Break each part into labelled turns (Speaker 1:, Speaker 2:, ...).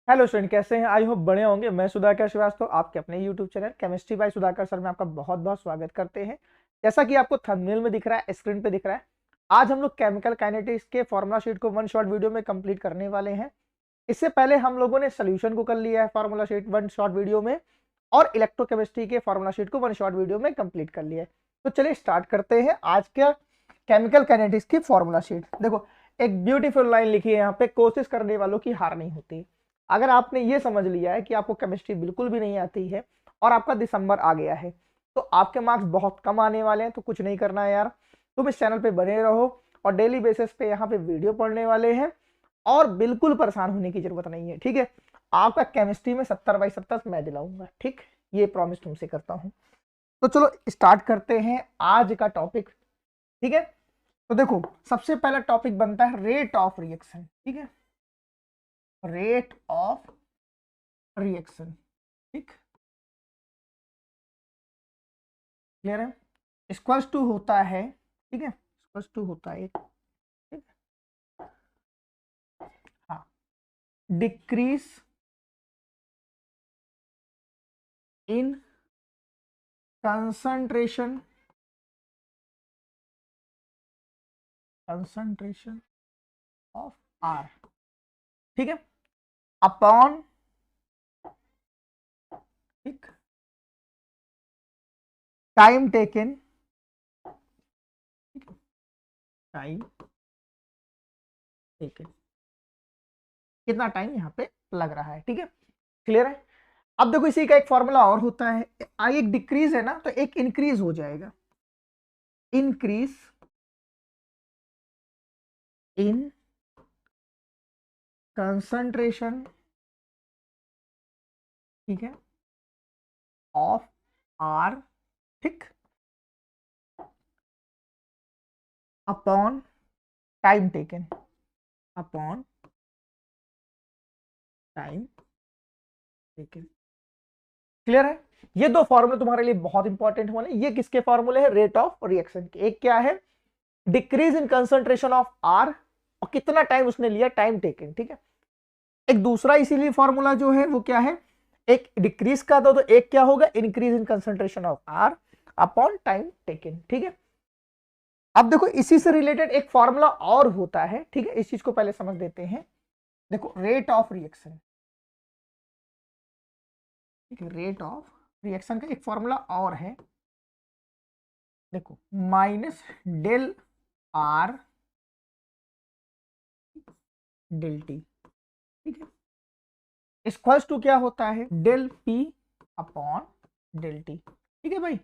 Speaker 1: Hello student, कैसे हैं? I hope बड़े होंगे। मैं सुधाकर श्रीवास्तव आपके अपने YouTube channel chemistry bye Sudhakar sir में आपका बहुत बहुत स्वागत करते हैं। जैसा कि आपको थंबनेल में दिख रहा है, स्क्रीन पे दिख रहा है, आज हम लोग केमिकल काइनेटिक्स के फॉर्मूला शीट को वन शॉट वीडियो में कंप्लीट करने वाले हैं। इससे पहले हम लोगों ने सोल्यूशन को कर लिया है formula sheet one shot video में, और इलेक्ट्रोकेमिस्ट्री के फॉर्मूला शीट को वन शॉट वीडियो में कंप्लीट कर लिया है। तो चलिए स्टार्ट करते हैं आज का केमिकल काइनेटिक्स की फॉर्मूला शीट। देखो, एक ब्यूटीफुल लाइन लिखी है यहाँ पे, कोशिश करने वालों की हार नहीं होती। अगर आपने ये समझ लिया है कि आपको केमिस्ट्री बिल्कुल भी नहीं आती है और आपका दिसंबर आ गया है, तो आपके मार्क्स बहुत कम आने वाले हैं। तो कुछ नहीं करना है यार, तुम इस चैनल पे बने रहो और डेली बेसिस पे यहाँ पे वीडियो पढ़ने वाले हैं, और बिल्कुल परेशान होने की जरूरत नहीं है। ठीक है, आपका केमिस्ट्री में 70/70 मैं दिलाऊंगा। ठीक, ये प्रॉमिस तुमसे करता हूँ। तो चलो स्टार्ट करते हैं आज का टॉपिक। ठीक है, तो देखो, सबसे पहला टॉपिक बनता है रेट ऑफ रिएक्शन। ठीक है, रेट ऑफ रिएक्शन। ठीक, क्लियर है? इक्वल्स टू होता है, ठीक है, इक्वल्स टू होता है, ठीक, हाँ, decrease in concentration of R, ठीक है, अपॉन, ठीक, टाइम टेकन, टाइम टेकन, कितना टाइम यहाँ पे लग रहा है। ठीक है, क्लियर है? अब देखो, इसी का एक फॉर्मूला और होता है। आई एक डिक्रीज है ना, तो एक इंक्रीज हो जाएगा। इंक्रीज इन कंसंट्रेशन, ठीक है, ऑफ आर, ठीक, upon time taken, upon time taken. Clear है? ये दो फॉर्मूले तुम्हारे लिए बहुत इंपॉर्टेंट होने। ये किसके फॉर्मूले हैं? रेट ऑफ रिएक्शन के। एक क्या है? Decrease in concentration of R, और कितना टाइम उसने लिया, टाइम टेकन। ठीक है, एक दूसरा इसीलिए फॉर्मूला जो है वो क्या है, एक डिक्रीज का तो एक क्या होगा, increase in concentration of R upon time taken. ठीक है, अब देखो, इसी से रिलेटेड एक फॉर्मूला और होता है। ठीक है, इस चीज को पहले समझ देते हैं। देखो, रेट ऑफ रिएक्शन, ठीक है, रेट ऑफ रिएक्शन का एक फॉर्मूला और है। देखो, minus del R del T, ठीक है, इक्वल्स टू क्या होता है, del P upon del T. ठीक है भाई,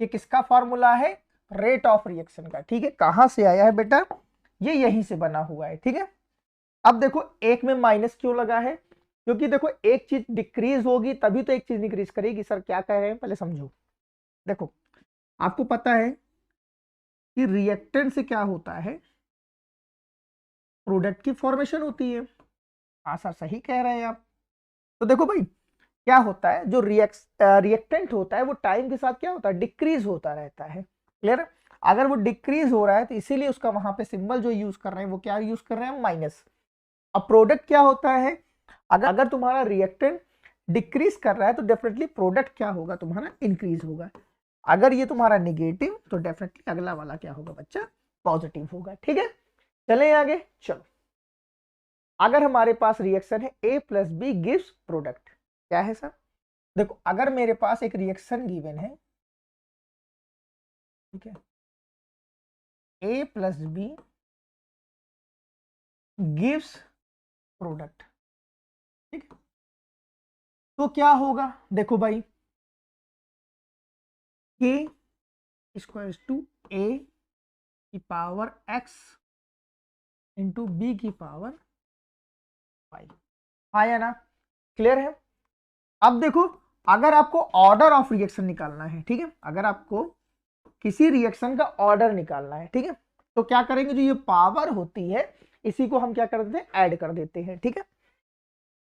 Speaker 1: ये किसका फॉर्मूला है? रेट ऑफ रिएक्शन का। ठीक है, कहां से आया है बेटा? ये यहीं से बना हुआ है। ठीक है, अब देखो, एक में माइनस क्यों लगा है? क्योंकि देखो, एक चीज डिक्रीज होगी तभी तो एक चीज इंक्रीज करेगी। सर क्या कह रहे हैं, पहले समझो। देखो, आपको पता है कि रिएक्टेंट से क्या होता है, प्रोडक्ट की फॉर्मेशन होती है। हाँ सर, सही कह रहे हैं आप। तो देखो भाई, क्या होता है, जो रिएक्टेंट होता है वो टाइम के साथ क्या होता है, डिक्रीज होता रहता है। क्लियर? अगर वो डिक्रीज हो रहा है तो इसीलिए उसका वहां पे सिंबल जो यूज कर रहे हैं वो क्या यूज कर रहे हैं, माइनस। अब प्रोडक्ट क्या होता है, अगर तुम्हारा रिएक्टेंट डिक्रीज कर रहा है तो डेफिनेटली प्रोडक्ट क्या होगा, तुम्हारा इंक्रीज होगा। अगर ये तुम्हारा निगेटिव तो डेफिनेटली अगला वाला क्या होगा बच्चा, पॉजिटिव होगा। ठीक है, चलें आगे। चलो, अगर हमारे पास रिएक्शन है ए प्लस बी गिव्स प्रोडक्ट, क्या है सर? देखो, अगर मेरे पास एक रिएक्शन गिवन है, ठीक है, ए प्लस बी गिव्स प्रोडक्ट, ठीक है, तो क्या होगा? देखो भाई, के स्क्वायर टू ए की पावर एक्स इंटू बी की पावर 5। आया ना? क्लियर है? अब देखो, अगर आपको ऑर्डर ऑफ रिएक्शन निकालना है, ठीक है, अगर आपको किसी रिएक्शन का ऑर्डर निकालना है, ठीक है, तो क्या करेंगे, जो ये पावर होती है इसी को हम क्या कर देते हैं, ऐड कर देते हैं। ठीक है,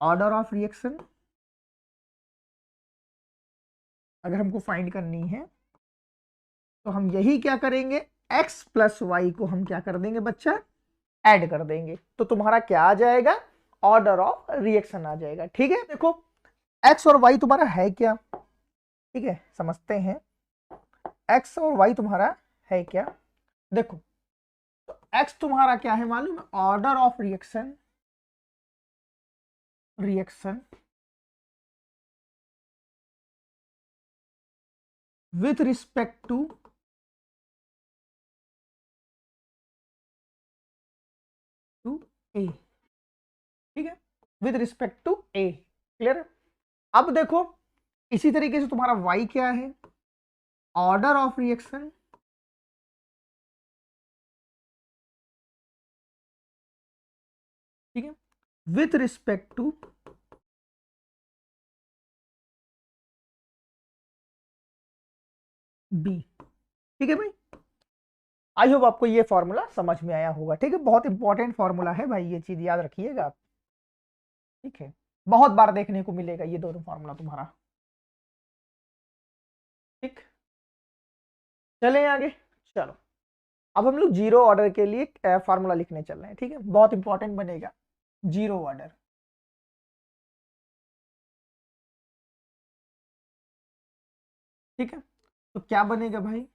Speaker 1: ऑर्डर ऑफ रिएक्शन अगर हमको फाइंड करनी है तो हम यही क्या करेंगे, x प्लस वाई को हम क्या कर देंगे बच्चा, ऐड कर देंगे। तो तुम्हारा क्या आ जाएगा, ऑर्डर ऑफ रिएक्शन आ जाएगा। ठीक है, देखो एक्स और वाई तुम्हारा है क्या, ठीक है समझते हैं। एक्स और वाई तुम्हारा है क्या, देखो तो एक्स तुम्हारा क्या है मालूम है, order of reaction, reaction with respect to A, ठीक है, with respect to A, clear. अब देखो इसी तरीके से तुम्हारा y क्या है, ऑर्डर ऑफ रिएक्शन ठीक है विथ रिस्पेक्ट टू बी, ठीक है भाई। आई होप आपको ये फॉर्मूला समझ में आया होगा, ठीक है, बहुत इंपॉर्टेंट फॉर्मूला है भाई, ये चीज याद रखिएगा आप, ठीक है, बहुत बार देखने को मिलेगा ये दोनों फॉर्मूला तुम्हारा, ठीक। चले आगे, चलो अब हम लोग जीरो ऑर्डर के लिए फार्मूला लिखने चल रहे हैं, ठीक है, बहुत इंपॉर्टेंट बनेगा जीरो ऑर्डर। ठीक है, तो क्या बनेगा भाई,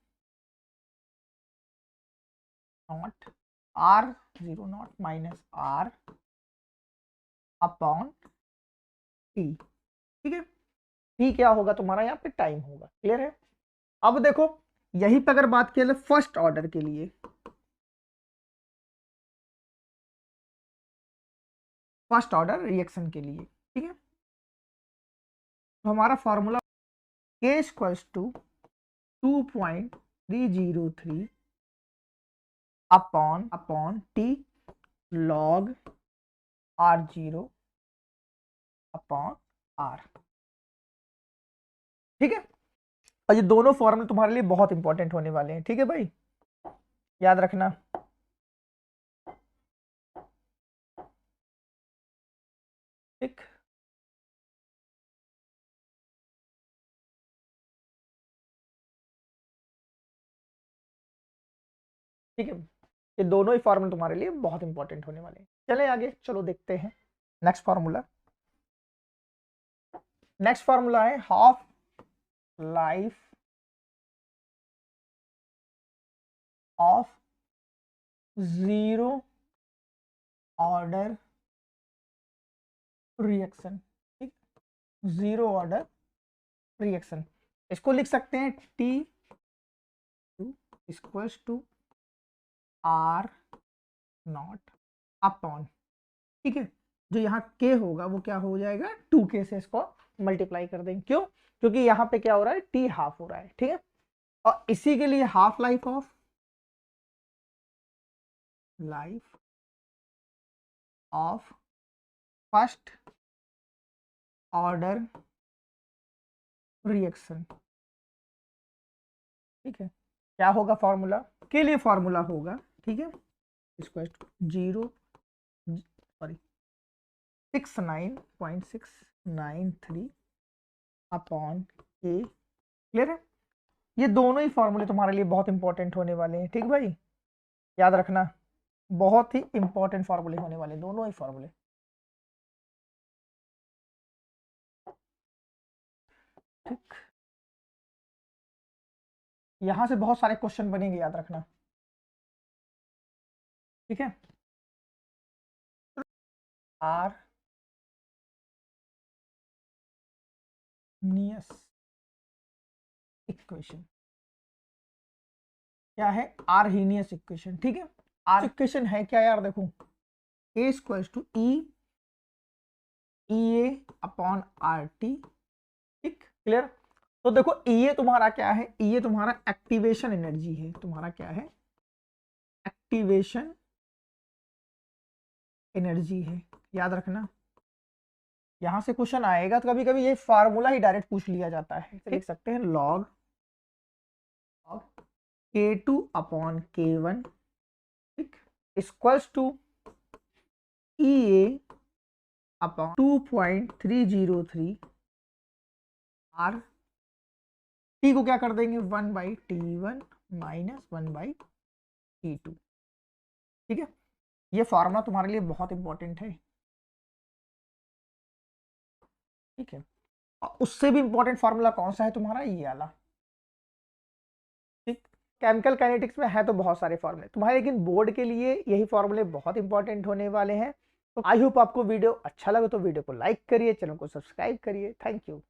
Speaker 1: naught R zero naught minus R upon T, ठीक है। टी क्या होगा तुम्हारा यहाँ पे, टाइम होगा, क्लियर है। अब देखो यहीं पे अगर बात किया फर्स्ट ऑर्डर के लिए, फर्स्ट ऑर्डर रिएक्शन के लिए, ठीक है, तो हमारा formula K equals to 2.303 upon T log R0 upon R, ठीक है। और ये दोनों फॉर्मूले तुम्हारे लिए बहुत इंपॉर्टेंट होने वाले हैं, ठीक है भाई, याद रखना। ठीक, ठीक है, ये दोनों ही फॉर्मूले तुम्हारे लिए बहुत इंपॉर्टेंट होने वाले हैं। चले आगे, चलो देखते हैं नेक्स्ट फॉर्मूला। नेक्स्ट फॉर्मूला है half life of zero order reaction, ठीक, जीरो ऑर्डर रिएक्शन, इसको लिख सकते हैं T equals to R naught upon, ठीक है, जो यहाँ के होगा वो क्या हो जाएगा 2k से इसको मल्टीप्लाई कर देंगे, क्यों, क्योंकि यहाँ पे क्या हो रहा है टी हाफ हो रहा है, ठीक है। और इसी के लिए half life of first order reaction, ठीक है, क्या होगा फॉर्मूला के लिए, फॉर्मूला होगा, ठीक है, इसको 0 सॉरी 69.693 अपॉन ए, क्लियर है। ये दोनों ही फॉर्मूले तुम्हारे लिए बहुत इंपॉर्टेंट होने वाले हैं, ठीक भाई, याद रखना, बहुत ही इंपॉर्टेंट फॉर्मूले होने वाले दोनों ही फॉर्मूले, ठीक। यहां से बहुत सारे क्वेश्चन बनेंगे, याद रखना, ठीक है। आर नियस इक्वेशन, क्या है आर्हीनियस इक्वेशन, ठीक है। आर इक्वेशन है क्या यार, देखो A equals to E A upon R T, ठीक, क्लियर। तो देखो ई तुम्हारा क्या है, ई तुम्हारा एक्टिवेशन एनर्जी है, तुम्हारा क्या है एक्टिवेशन एनर्जी है, याद रखना। यहां से क्वेश्चन आएगा तो कभी कभी ये फार्मूला ही डायरेक्ट पूछ लिया जाता है, तो लिख सकते हैं लॉग K2 अपॉन K1, ठीक, equals to E A upon 2.303 R, T को क्या कर देंगे 1/T1 माइनस 1/T2, ठीक है। ये फार्मूला तुम्हारे लिए बहुत इंपॉर्टेंट है, ठीक है। और उससे भी इंपॉर्टेंट फार्मूला कौन सा है तुम्हारा, ये वाला। ठीक। केमिकल काइनेटिक्स में है तो बहुत सारे फार्मूले तुम्हारे, लेकिन बोर्ड के लिए यही फार्मूले बहुत इंपॉर्टेंट होने वाले हैं। तो आई होप आपको वीडियो अच्छा लगे तो वीडियो को लाइक करिए, चैनल को सब्सक्राइब करिए। Thank you.